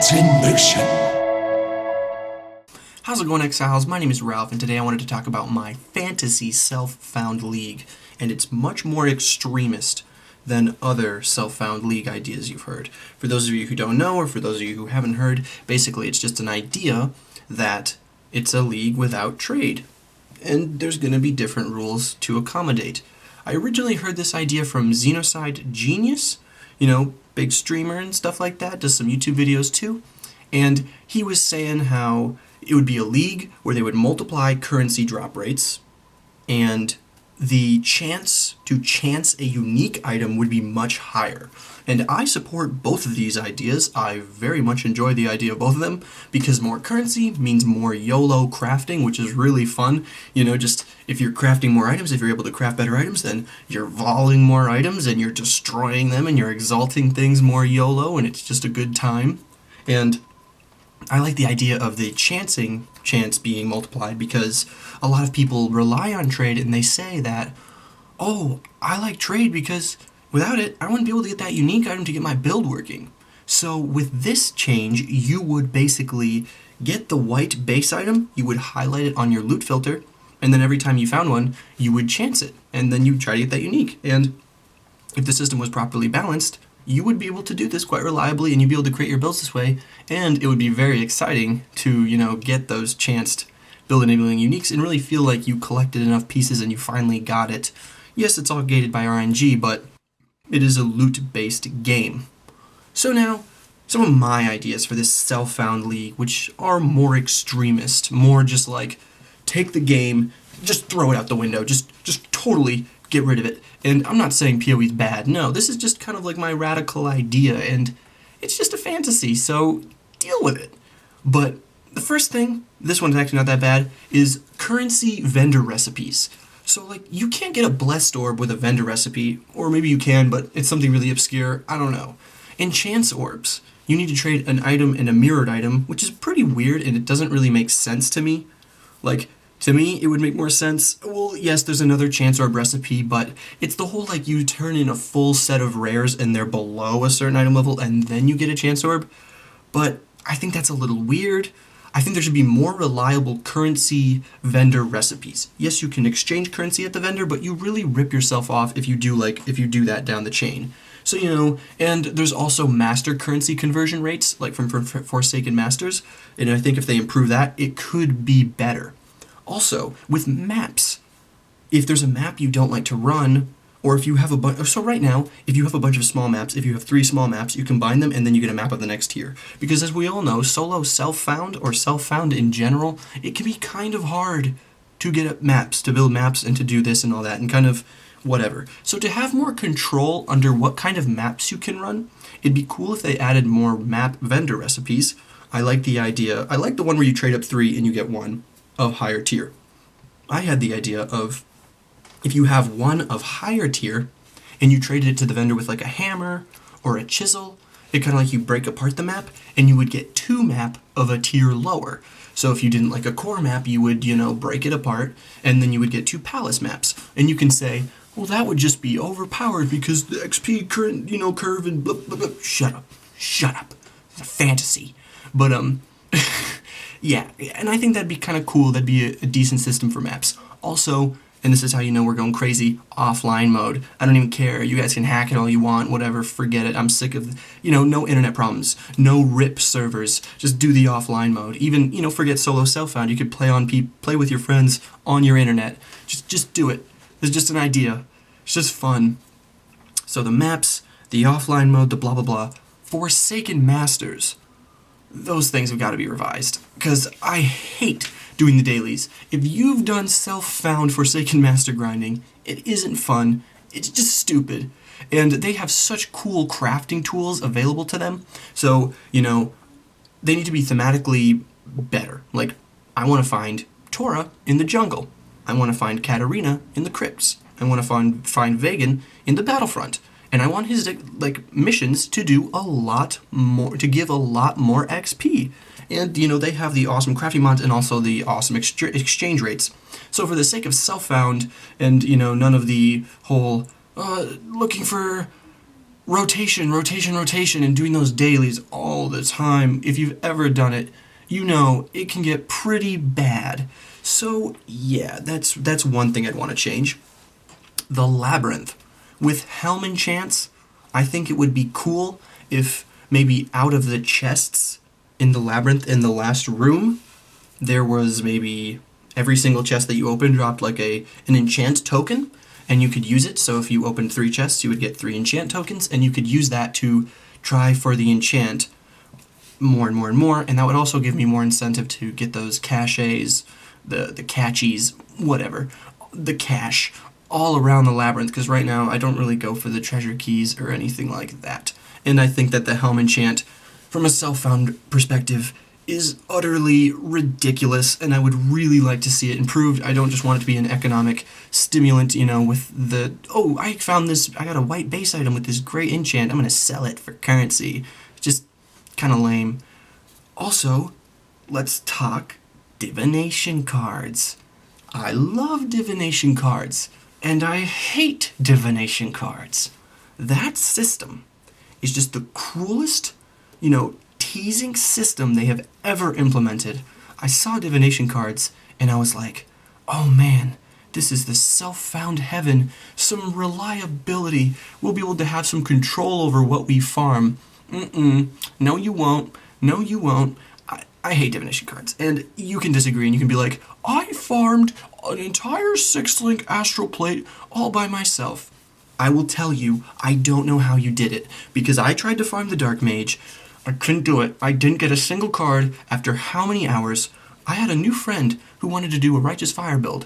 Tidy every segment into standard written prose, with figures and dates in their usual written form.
It's immersion. How's it going, Exiles? My name is Ralph, and today I wanted to talk about my fantasy self-found league, and it's much more extremist than other self-found league ideas you've heard. For those of you who don't know, or for those of you who haven't heard, basically it's just an idea that it's a league without trade, and there's going to be different rules to accommodate. I originally heard this idea from Xenocide Genius, big streamer and stuff like that, does some YouTube videos too, and he was saying how it would be a league where they would multiply currency drop rates, and the chance to chance a unique item would be much higher. And I support both of these ideas. I very much enjoy the idea of both of them, because more currency means more YOLO crafting, which is really fun. Just if you're crafting more items, if you're able to craft better items, then you're voling more items, and you're destroying them, and you're exalting things more YOLO, and it's just a good time. And I like the idea of the chance being multiplied, because a lot of people rely on trade and they say that, oh, I like trade because without it, I wouldn't be able to get that unique item to get my build working. So with this change, you would basically get the white base item, you would highlight it on your loot filter, and then every time you found one, you would chance it, and then you'd try to get that unique. And if the system was properly balanced, you would be able to do this quite reliably, and you'd be able to create your builds this way, and it would be very exciting to, get those chanced build enabling uniques and really feel like you collected enough pieces and you finally got it. Yes, it's all gated by RNG, but it is a loot-based game. So now, some of my ideas for this self-found league, which are more extremist, more just like, take the game, just throw it out the window, just totally get rid of it. And I'm not saying PoE's bad, no, this is just kind of like my radical idea, and it's just a fantasy, so deal with it. But the first thing, this one's actually not that bad, is currency vendor recipes. So you can't get a blessed orb with a vendor recipe, or maybe you can, but it's something really obscure, I don't know. In chance orbs, you need to trade an item and a mirrored item, which is pretty weird, and it doesn't really make sense to me. To me, it would make more sense, well, yes, there's another chance orb recipe, but it's the whole, you turn in a full set of rares and they're below a certain item level and then you get a chance orb. But I think that's a little weird. I think there should be more reliable currency vendor recipes. Yes, you can exchange currency at the vendor, but you really rip yourself off if you do that down the chain. So, and there's also master currency conversion rates, from Forsaken Masters, and I think if they improve that, it could be better. Also, with maps, if there's a map you don't like to run, or if you have a bunch, so right now, if you have a bunch of small maps, if you have 3 small maps, you combine them and then you get a map of the next tier. Because as we all know, solo self-found, or self-found in general, it can be kind of hard to get maps, to build maps and to do this and all that, and kind of whatever. So to have more control under what kind of maps you can run, it'd be cool if they added more map vendor recipes. I like the idea, I like the one where you trade up 3 and you get 1 of higher tier. I had the idea of, if you have 1 of higher tier and you traded it to the vendor with a hammer or a chisel, it kind of you break apart the map and you would get 2 map of a tier lower. So if you didn't like a core map, you would, break it apart, and then you would get 2 palace maps. And you can say, well, that would just be overpowered because the XP current, curve and blah, blah, blah. Shut up. It's a fantasy. But, yeah, and I think that'd be kind of cool. That'd be a decent system for maps. Also, and this is how you know we're going crazy, offline mode. I don't even care. You guys can hack it all you want, whatever, forget it. I'm sick of, no internet problems, no RIP servers. Just do the offline mode. Even, forget solo self-found. You could play with your friends on your internet. Just do it. It's just an idea. It's just fun. So the maps, the offline mode, the blah, blah, blah. Forsaken Masters. Those things have got to be revised, because I hate doing the dailies. If you've done self-found Forsaken Master grinding, it isn't fun, it's just stupid, and they have such cool crafting tools available to them, so, they need to be thematically better. I want to find Tora in the jungle, I want to find Katarina in the crypts, I want to find Vagan in the battlefront. And I want his missions to do a lot more, to give a lot more XP. And, they have the awesome crafting mods and also the awesome exchange rates. So for the sake of self-found and, none of the whole looking for rotation, rotation, rotation, and doing those dailies all the time, if you've ever done it, you know it can get pretty bad. So yeah, that's one thing I'd want to change. The labyrinth. With Helm enchants, I think it would be cool if maybe out of the chests in the labyrinth in the last room, there was maybe every single chest that you opened dropped like an enchant token, and you could use it. So if you opened 3 chests, you would get 3 enchant tokens, and you could use that to try for the enchant more and more and more, and that would also give me more incentive to get those caches, the catchies, whatever, the cache, all around the labyrinth, because right now I don't really go for the treasure keys or anything like that. And I think that the Helm enchant, from a self-found perspective, is utterly ridiculous, and I would really like to see it improved. I don't just want it to be an economic stimulant, you know, with the, oh, I found this, I got a white base item with this great enchant, I'm going to sell it for currency. Just kind of lame. Also, let's talk divination cards. I love divination cards, and I hate divination cards. That system is just the cruelest, you know, teasing system they have ever implemented. I saw divination cards, and I was like, oh man, this is the self-found heaven, some reliability, we'll be able to have some control over what we farm. No you won't, no you won't. I hate divination cards, and you can disagree, and you can be like, I farmed an entire 6-link astral plate all by myself. I will tell you, I don't know how you did it, because I tried to farm the Dark Mage, I couldn't do it. I didn't get a single card after how many hours. I had a new friend who wanted to do a Righteous Fire build,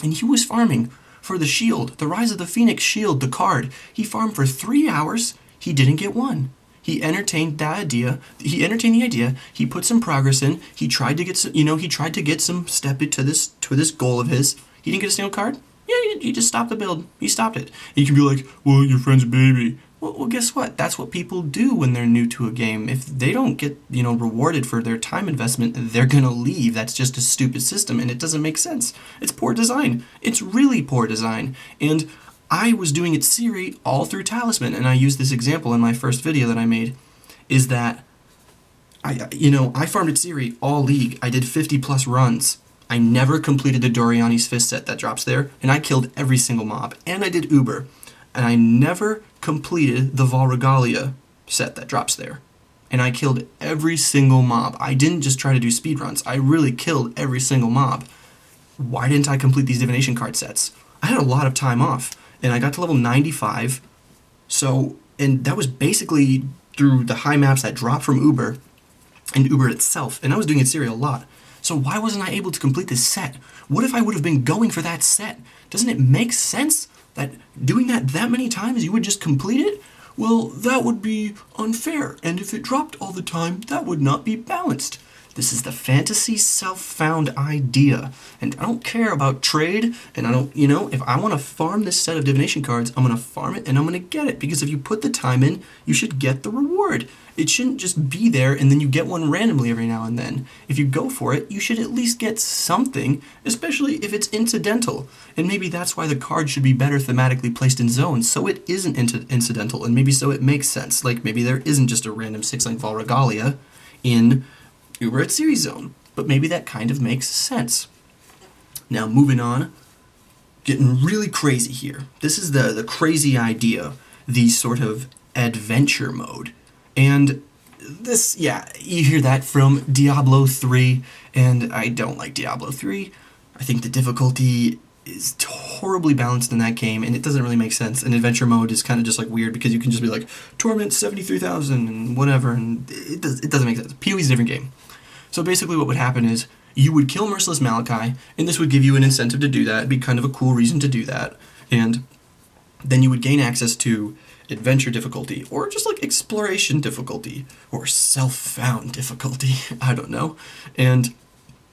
and he was farming for the shield, the Rise of the Phoenix shield, the card. He farmed for 3 hours. He didn't get one. He entertained that idea. He entertained the idea. He put some progress in. He tried to get some, he tried to get some step to this goal of his. He didn't get a single card. Yeah, he just stopped the build. He stopped it. And you can be like, well, your friend's a baby. Well, guess what? That's what people do when they're new to a game. If they don't get, rewarded for their time investment, they're gonna leave. That's just a stupid system, and it doesn't make sense. It's poor design. It's really poor design. And I was doing it Siri all through Talisman, and I used this example in my first video that I made, is that I farmed at Siri all league. I did 50 plus runs. I never completed the Doriani's Fist set that drops there, and I killed every single mob. And I did Uber. And I never completed the Valregalia set that drops there. And I killed every single mob. I didn't just try to do speedruns. I really killed every single mob. Why didn't I complete these divination card sets? I had a lot of time off, and I got to level 95. And that was basically through the high maps that dropped from Uber and Uber itself. And I was doing it Siri a lot. So why wasn't I able to complete this set? What if I would have been going for that set? Doesn't it make sense that doing that many times you would just complete it? Well, that would be unfair, and if it dropped all the time, that would not be balanced. This is the fantasy self-found idea, and I don't care about trade, and I don't, if I want to farm this set of divination cards, I'm going to farm it and I'm going to get it, because if you put the time in, you should get the reward. It shouldn't just be there and then you get one randomly every now and then. If you go for it, you should at least get something, especially if it's incidental. And maybe that's why the card should be better thematically placed in zones, so it isn't incidental, and maybe so it makes sense. Like maybe there isn't just a random 6-link Valregalia in Uber at Series Zone, but maybe that kind of makes sense. Now moving on, getting really crazy here. This is the crazy idea, the sort of adventure mode. And this, you hear that from Diablo 3, and I don't like Diablo 3. I think the difficulty is horribly balanced in that game, and it doesn't really make sense. And adventure mode is kind of just like weird, because you can just be like, Torment 73,000 and whatever, and it doesn't make sense. PoE is a different game. So basically what would happen is, you would kill Merciless Malachi, and this would give you an incentive to do that. It'd be kind of a cool reason to do that. And then you would gain access to adventure difficulty, or just like exploration difficulty, or self-found difficulty, I don't know. And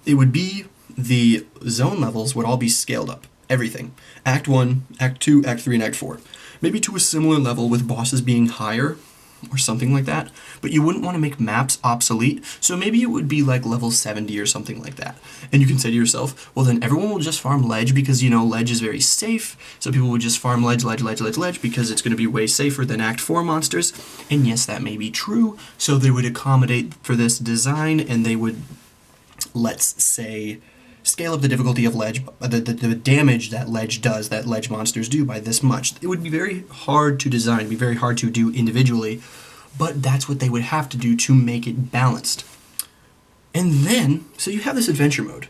it would be, the zone levels would all be scaled up, everything. Act 1, Act 2, Act 3, and Act 4. Maybe to a similar level with bosses being higher, or something like that, but you wouldn't want to make maps obsolete, so maybe it would be like level 70 or something like that. And you can say to yourself, well then everyone will just farm ledge because, you know, ledge is very safe, so people would just farm ledge because it's going to be way safer than Act 4 monsters. And yes, that may be true, so they would accommodate for this design, and they would, let's say, scale up the difficulty of ledge, the damage that ledge does, that ledge monsters do, by this much. It would be very hard to design, it'd be very hard to do individually, but that's what they would have to do to make it balanced. And then, so you have this adventure mode.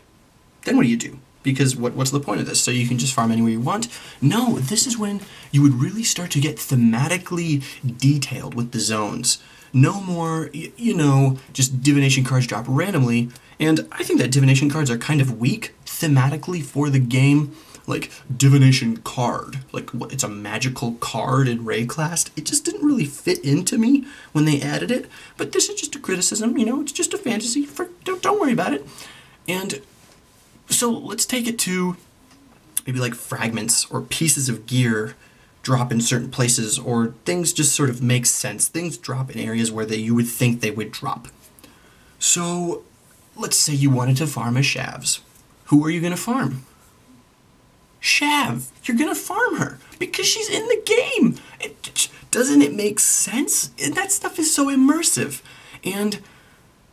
Then what do you do? Because what's the point of this? So you can just farm anywhere you want? No, this is when you would really start to get thematically detailed with the zones. No more, you know, just divination cards drop randomly. And I think that divination cards are kind of weak thematically for the game. Like, divination card, like what, it's a magical card in Rayclast. It just didn't really fit into me when they added it. But this is just a criticism, you know, it's just a fantasy. Don't worry about it. And so let's take it to maybe like fragments or pieces of gear drop in certain places, or things just sort of make sense. Things drop in areas where you would think they would drop. So let's say you wanted to farm a Shavs. Who are you going to farm? Shav. You're going to farm her because she's in the game. Doesn't it make sense? That stuff is so immersive. And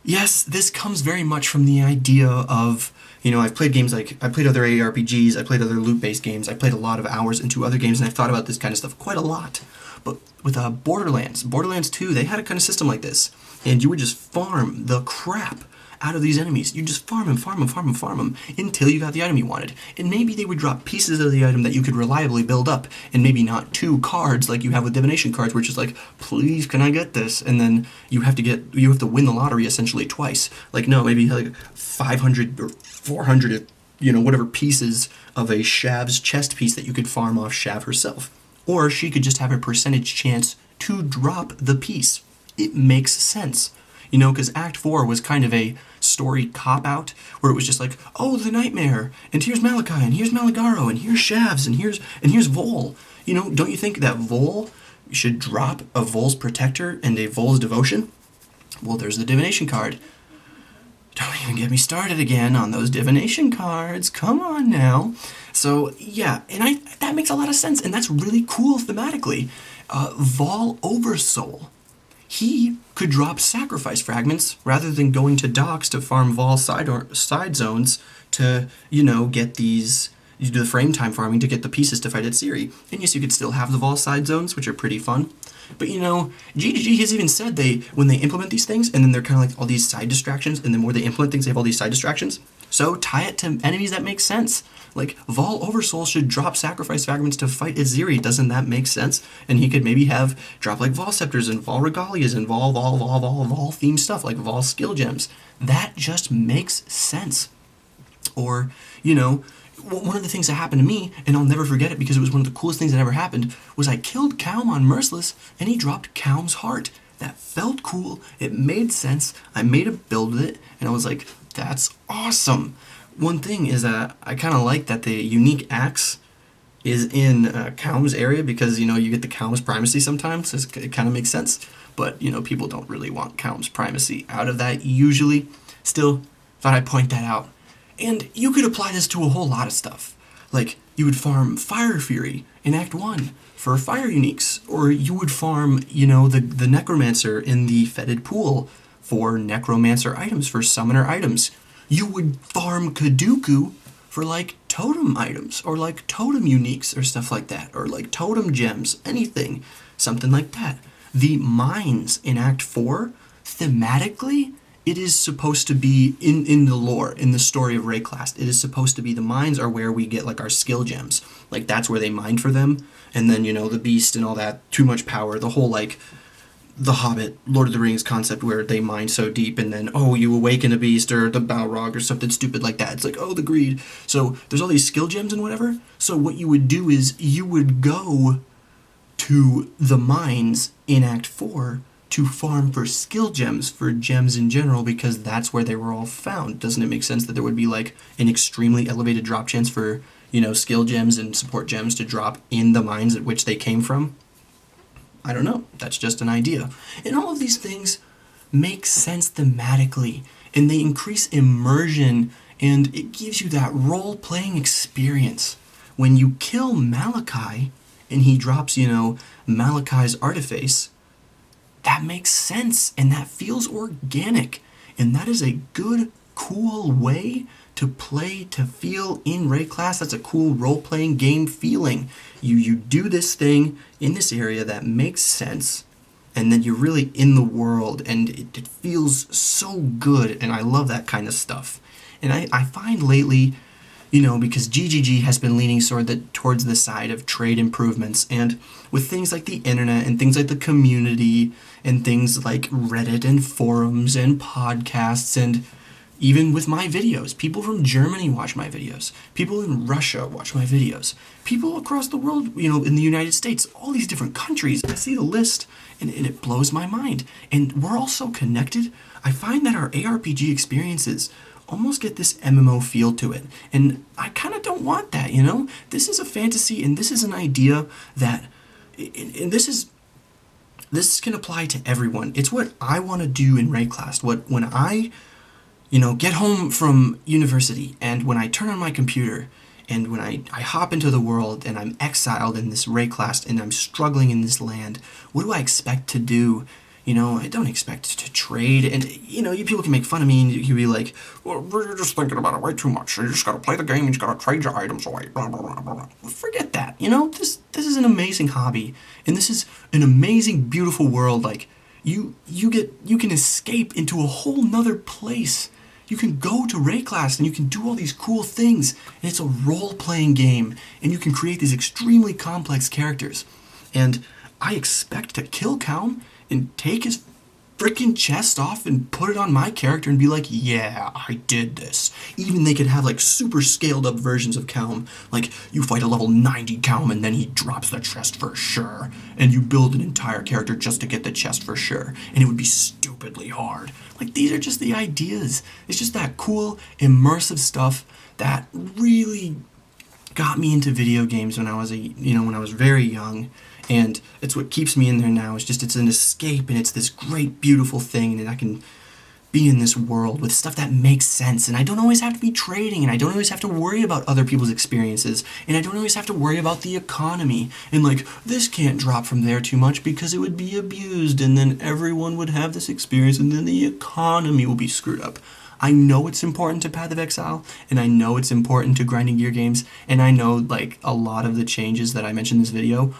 yes, this comes very much from the idea of, you know, I've played games like, I played other ARPGs, I played other loot-based games, I played a lot of hours into other games, and I've thought about this kind of stuff quite a lot. But with Borderlands 2, they had a kind of system like this, and you would just farm the crap out of these enemies. You just farm them until you got the item you wanted. And maybe they would drop pieces of the item that you could reliably build up, and maybe not 2 cards like you have with divination cards, where it's just like, please, can I get this? And then you have to win the lottery essentially twice. Like, no, maybe like 500 or 400, you know, whatever pieces of a Shav's chest piece that you could farm off Shav herself. Or she could just have a percentage chance to drop the piece. It makes sense. You know, because Act 4 was kind of a story cop-out, where it was just like, oh, the Nightmare, and here's Malachi, and here's Malagaro, and here's Shavs, and here's Vol. You know, don't you think that Vol should drop a Vol's Protector and a Vol's Devotion? Well, there's the Divination card. Don't even get me started again on those divination cards. Come on now. So, yeah, and that makes a lot of sense, and that's really cool thematically. Vol Oversoul. He could drop sacrifice fragments rather than going to docks to farm Vol side zones to, you know, get these, you do the frame time farming to get the pieces to fight at Ciri. And yes, you could still have the Vol side zones, which are pretty fun. But, you know, GGG has even said when they implement these things, and then they're kind of like all these side distractions, and the more they implement things, they have all these side distractions. So tie it to enemies that make sense. Like, Vol Oversoul should drop sacrifice fragments to fight Aziri. Doesn't that make sense? And he could maybe drop like Vol Scepters and Vol Regalias and Vol themed stuff, like Vol Skill Gems. That just makes sense. Or, you know, one of the things that happened to me, and I'll never forget it because it was one of the coolest things that ever happened, was I killed Kaum on Merciless, and he dropped Kaum's Heart. That felt cool. It made sense. I made a build with it, and I was like, that's awesome. One thing is that I kind of like that the unique axe is in Kaum's area because, you know, you get the Kaum's primacy sometimes. So it kind of makes sense. But, you know, people don't really want Kaum's primacy out of that usually. Still, thought I'd point that out. And you could apply this to a whole lot of stuff. Like, you would farm Fire Fury in Act 1 for fire uniques. Or you would farm, you know, the Necromancer in the Fetid Pool for Necromancer items, for Summoner items. You would farm Kaduku for, like, totem items, or, like, totem uniques, or stuff like that, or, like, totem gems, anything, something like that. The mines in Act 4, thematically, it is supposed to be, in the lore, in the story of Rayclast, it is supposed to be the mines are where we get, like, our skill gems. Like, that's where they mine for them, and then, you know, the beast and all that, too much power, the whole, like, the Hobbit, Lord of the Rings concept where they mine so deep and then, oh, you awaken a beast or the Balrog or something stupid like that. It's like, oh, the greed. So there's all these skill gems and whatever. So what you would do is you would go to the mines in Act 4 to farm for skill gems, for gems in general, because that's where they were all found. Doesn't it make sense that there would be like an extremely elevated drop chance for, you know, skill gems and support gems to drop in the mines at which they came from? I don't know. That's just an idea. And all of these things make sense thematically, and they increase immersion, and it gives you that role-playing experience. When you kill Malachi, and he drops, Malachi's artiface, that makes sense, and that feels organic, and that is a good, cool way to play, to feel in raid class. That's a cool role-playing game feeling. You do this thing in this area that makes sense, and then you're really in the world, and it feels so good, and I love that kind of stuff. And I find lately, because GGG has been leaning towards the side of trade improvements, and with things like the internet, and things like the community, and things like Reddit, and forums, and podcasts, and even with my videos, people from Germany watch my videos. People in Russia watch my videos. People across the world, in the United States, all these different countries. I see the list, and it blows my mind. And we're all so connected. I find that our ARPG experiences almost get this MMO feel to it. And I kind of don't want that, This is a fantasy, and this is an idea that, and this can apply to everyone. It's what I want to do in raid class. When I get home from university, and when I turn on my computer, and when I hop into the world, and I'm exiled in this raid class, and I'm struggling in this land, what do I expect to do? I don't expect to trade, and, you people can make fun of me, and you can be like, well, you're just thinking about it way too much. You just gotta play the game, you just gotta trade your items away, blah, blah, blah, blah. Well, forget that, This is an amazing hobby, and this is an amazing, beautiful world. Like, you can escape into a whole nother place. You can go to raid class, and you can do all these cool things, and it's a role-playing game, and you can create these extremely complex characters. And I expect to kill Calm and take his freaking chest off and put it on my character and be like, yeah, I did this. Even they could have like super scaled up versions of Calm. Like, you fight a level 90 Calm and then he drops the chest for sure. And you build an entire character just to get the chest for sure. And it would be stupidly hard. Like, these are just the ideas. It's just that cool, immersive stuff that really got me into video games when I was when I was very young. And it's what keeps me in there now. It's an escape, and it's this great, beautiful thing, and I can be in this world with stuff that makes sense, and I don't always have to be trading, and I don't always have to worry about other people's experiences, and I don't always have to worry about the economy, and like, this can't drop from there too much because it would be abused, and then everyone would have this experience, and then the economy will be screwed up. I know it's important to Path of Exile, and I know it's important to grinding gear games, and I know, like, a lot of the changes that I mentioned in this video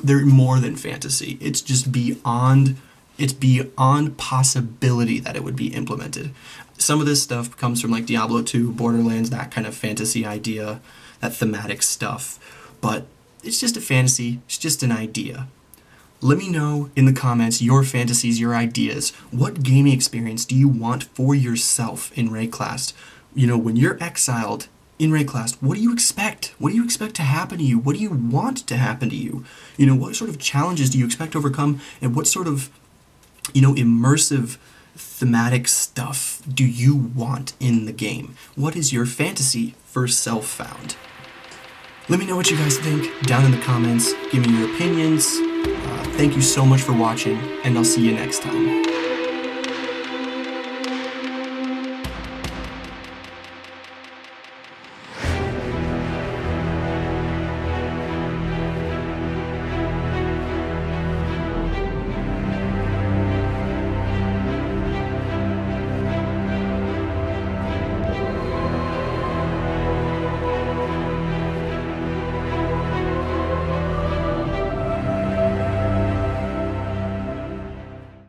they're more than fantasy. It's just beyond possibility that it would be implemented. Some of this stuff comes from, like, Diablo 2, Borderlands, that kind of fantasy idea, that thematic stuff, but it's just a fantasy, it's just an idea. Let me know in the comments your fantasies, your ideas. What gaming experience do you want for yourself in raid class? When you're exiled in raid class, what do you expect? What do you expect to happen to you? What do you want to happen to you? What sort of challenges do you expect to overcome? And what sort of, immersive thematic stuff do you want in the game? What is your fantasy for self-found? Let me know what you guys think down in the comments. Give me your opinions. Thank you so much for watching, and I'll see you next time.